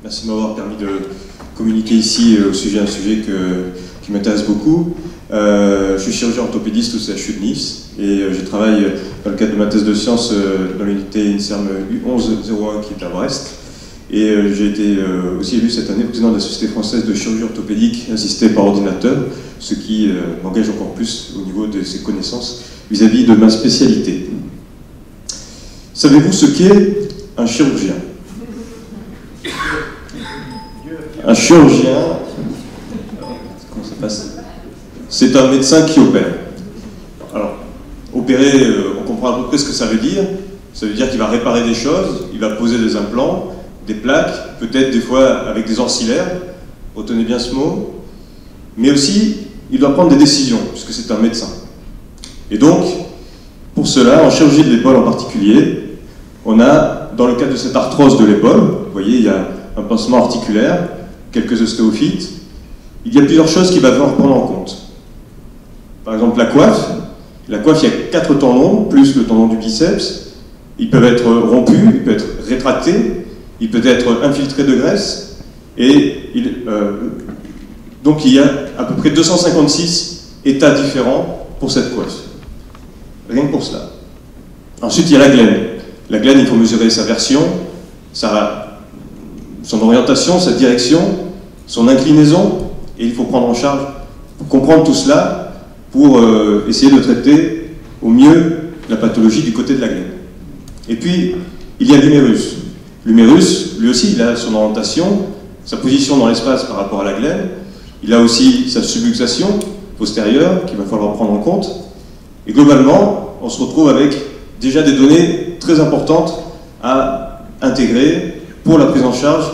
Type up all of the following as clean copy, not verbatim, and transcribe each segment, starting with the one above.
Merci de m'avoir permis de communiquer ici au sujet d'un sujet qui m'intéresse beaucoup. Je suis chirurgien orthopédiste au CHU de Nice et je travaille dans le cadre de ma thèse de sciences dans l'unité INSERM U1101 qui est à Brest. Et j'ai été aussi élu cette année président de la Société française de chirurgie orthopédique assistée par ordinateur, ce qui m'engage encore plus au niveau de ses connaissances vis-à-vis de ma spécialité. Savez-vous ce qu'est un chirurgien? Un chirurgien, comment ça passe? C'est un médecin qui opère. Alors, opérer, on comprend à peu près ce que ça veut dire. Ça veut dire qu'il va réparer des choses, il va poser des implants, des plaques, peut-être des fois avec des ancillaires, retenez bien ce mot, mais aussi il doit prendre des décisions, puisque c'est un médecin. Et donc, pour cela, en chirurgie de l'épaule en particulier, on a, dans le cadre de cette arthrose de l'épaule, vous voyez, il y a un pansement articulaire, quelques ostéophytes, il y a plusieurs choses qu'il va falloir prendre en compte. Par exemple, la coiffe, il y a 4 tendons, plus le tendon du biceps, ils peuvent être rompus, ils peuvent être rétractés, il peut être infiltré de graisse, et donc il y a à peu près 256 états différents pour cette coiffe. Rien que pour cela. Ensuite, il y a la glaine. La glaine, il faut mesurer sa version, son orientation, sa direction, son inclinaison, et il faut prendre en charge, pour comprendre tout cela, pour essayer de traiter au mieux la pathologie du côté de la glaine. Et puis, il y a l'humérus. L'humérus, lui aussi, il a son orientation, sa position dans l'espace par rapport à la glaine. Il a aussi sa subluxation postérieure qu'il va falloir prendre en compte. Et globalement, on se retrouve avec déjà des données très importantes à intégrer pour la prise en charge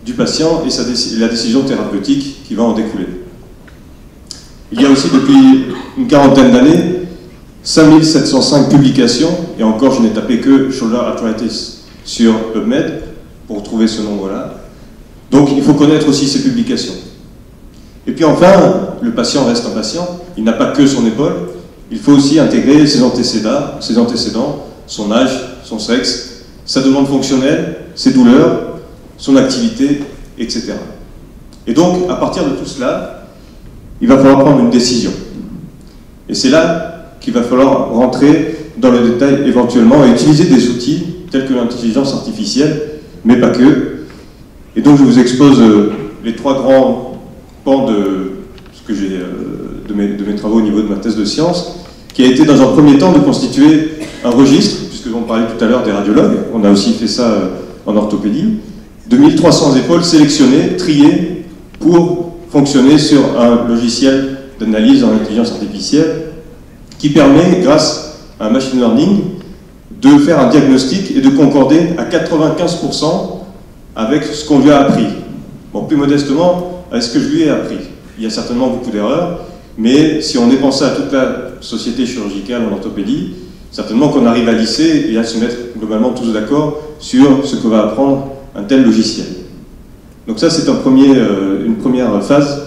du patient et la décision thérapeutique qui va en découler. Il y a aussi depuis une quarantaine d'années 5705 publications, et encore je n'ai tapé que Shoulder Arthritis sur PubMed pour trouver ce nombre-là. Donc il faut connaître aussi ces publications. Et puis enfin, le patient reste un patient, il n'a pas que son épaule, il faut aussi intégrer ses antécédents, son âge, son sexe, sa demande fonctionnelle, ses douleurs, son activité, etc. Et donc, à partir de tout cela, il va falloir prendre une décision. Et c'est là qu'il va falloir rentrer dans le détail éventuellement et utiliser des outils tels que l'intelligence artificielle, mais pas que. Et donc je vous expose les 3 grands pans de ce que j'ai de mes travaux au niveau de ma thèse de sciences, qui a été dans un premier temps de constituer un registre, puisque on parlait tout à l'heure des radiologues, on a aussi fait ça en orthopédie, de 1300 épaules sélectionnées, triées, pour fonctionner sur un logiciel d'analyse en intelligence artificielle qui permet, grâce à un machine learning, de faire un diagnostic et de concorder à 95% avec ce qu'on lui a appris. Bon, plus modestement, avec ce que je lui ai appris. Il y a certainement beaucoup d'erreurs, mais si on est pensé à toute la société chirurgicale en orthopédie, certainement qu'on arrive à lisser et à se mettre globalement tous d'accord sur ce que va apprendre un tel logiciel. Donc ça, c'est une première phase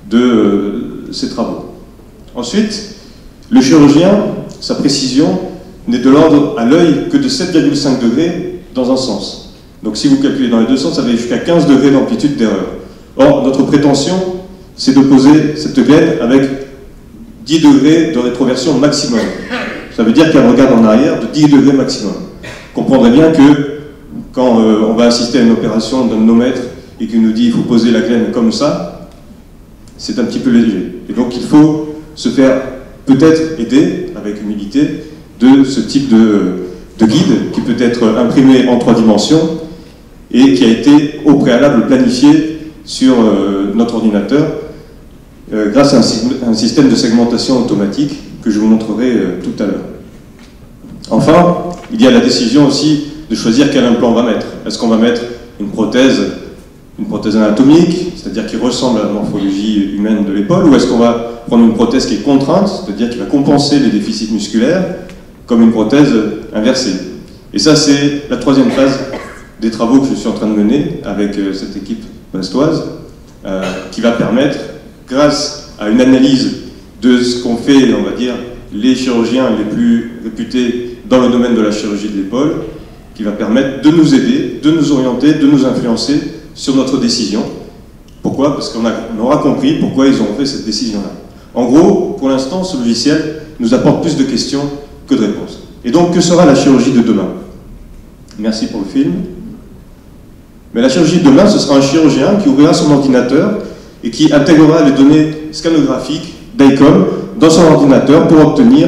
de ces travaux. Ensuite, le chirurgien, sa précision n'est de l'ordre à l'œil que de 7,5 degrés dans un sens. Donc si vous calculez dans les deux sens, ça va jusqu'à 15 degrés d'amplitude d'erreur. Or, notre prétention, c'est de poser cette glaine avec 10 degrés de rétroversion maximum. Ça veut dire qu'elle regarde en arrière de 10 degrés maximum. Vous comprendrez bien que quand on va assister à une opération d'un nomètre et qu'il nous dit qu'il faut poser la glaine comme ça, c'est un petit peu léger. Et donc il faut se faire peut-être aider, avec humilité, de ce type de guide qui peut être imprimé en 3 dimensions et qui a été au préalable planifié sur notre ordinateur grâce à un système de segmentation automatique que je vous montrerai tout à l'heure. Enfin, il y a la décision aussi de choisir quel implant on va mettre. Est-ce qu'on va mettre une prothèse anatomique, c'est-à-dire qui ressemble à la morphologie humaine de l'épaule, ou est-ce qu'on va prendre une prothèse qui est contrainte, c'est-à-dire qui va compenser les déficits musculaires, comme une prothèse inversée. Et ça, c'est la 3e phase des travaux que je suis en train de mener avec cette équipe brestoise, qui va permettre, grâce à une analyse de ce qu'ont fait, on va dire, les chirurgiens les plus réputés dans le domaine de la chirurgie de l'épaule, qui va permettre de nous aider, de nous orienter, de nous influencer sur notre décision. Pourquoi? Parce qu'on aura compris pourquoi ils ont fait cette décision-là. En gros, pour l'instant, ce logiciel nous apporte plus de questions que de réponses. Et donc, que sera la chirurgie de demain? Merci pour le film. Mais la chirurgie de demain, ce sera un chirurgien qui ouvrira son ordinateur et qui intégrera les données scanographiques d'ICOM dans son ordinateur pour obtenir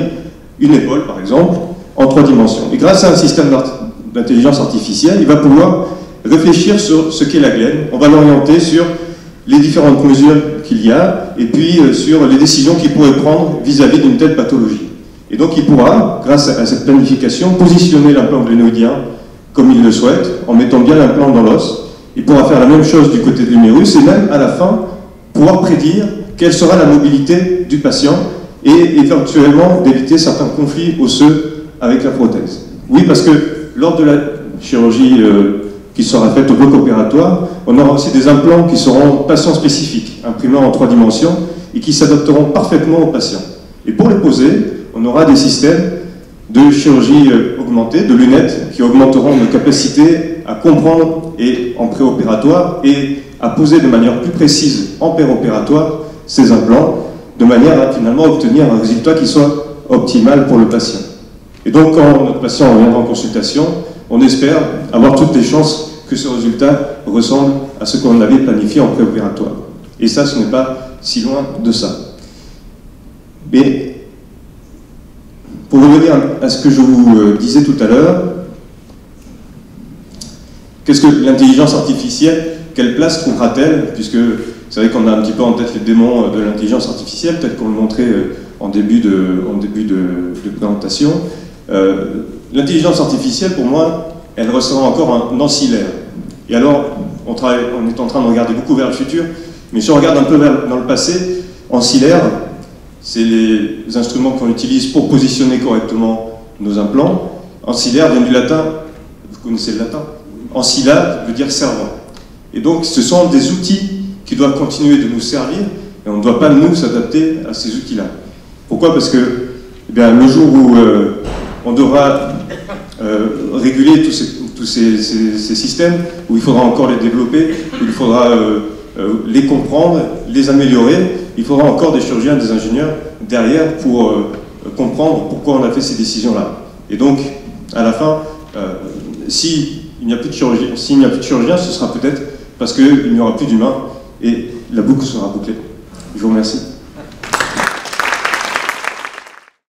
une épaule, par exemple, en 3 dimensions. Et grâce à un système d'intelligence artificielle, il va pouvoir réfléchir sur ce qu'est la glène. On va l'orienter sur les différentes mesures qu'il y a et puis sur les décisions qu'il pourrait prendre vis-à-vis d'une telle pathologie. Et donc il pourra, grâce à cette planification, positionner l'implant glénoïdien comme il le souhaite, en mettant bien l'implant dans l'os. Il pourra faire la même chose du côté de l'humérus et même, à la fin, pouvoir prédire quelle sera la mobilité du patient et éventuellement d'éviter certains conflits osseux avec la prothèse. Oui, parce que lors de la chirurgie qui sera faite au bloc opératoire, on aura aussi des implants qui seront patient spécifiques, imprimés en 3 dimensions et qui s'adapteront parfaitement aux patients. Et pour les poser, on aura des systèmes de chirurgie augmentée, de lunettes qui augmenteront nos capacités à comprendre et en préopératoire et à poser de manière plus précise en péropératoire ces implants, de manière à finalement obtenir un résultat qui soit optimal pour le patient. Et donc quand notre patient reviendra en consultation, on espère avoir toutes les chances que ce résultat ressemble à ce qu'on avait planifié en préopératoire. Et ça, ce n'est pas si loin de ça. Mais pour revenir à ce que je vous disais tout à l'heure, qu'est-ce que l'intelligence artificielle, quelle place trouvera-t-elle? Puisque c'est vrai qu'on a un petit peu en tête les démons de l'intelligence artificielle, peut-être qu'on le montrait en début de présentation. L'intelligence artificielle, pour moi, elle restera encore un ancillaire. Et alors, on est en train de regarder beaucoup vers le futur, mais si on regarde un peu dans le passé, ancillaire, c'est les instruments qu'on utilise pour positionner correctement nos implants. Ancillaire vient du latin, vous connaissez le latin? Ancilla veut dire servant. Et donc, ce sont des outils qui doivent continuer de nous servir, et on ne doit pas, nous, s'adapter à ces outils-là. Pourquoi? Parce que eh bien, le jour où on devra réguler tous ces systèmes, où il faudra encore les développer, où il faudra les comprendre, les améliorer, il faudra encore des chirurgiens, des ingénieurs derrière pour comprendre pourquoi on a fait ces décisions-là. Et donc, à la fin, s'il n'y a plus de chirurgien, ce sera peut-être parce qu'il n'y aura plus d'humains et la boucle sera bouclée. Je vous remercie.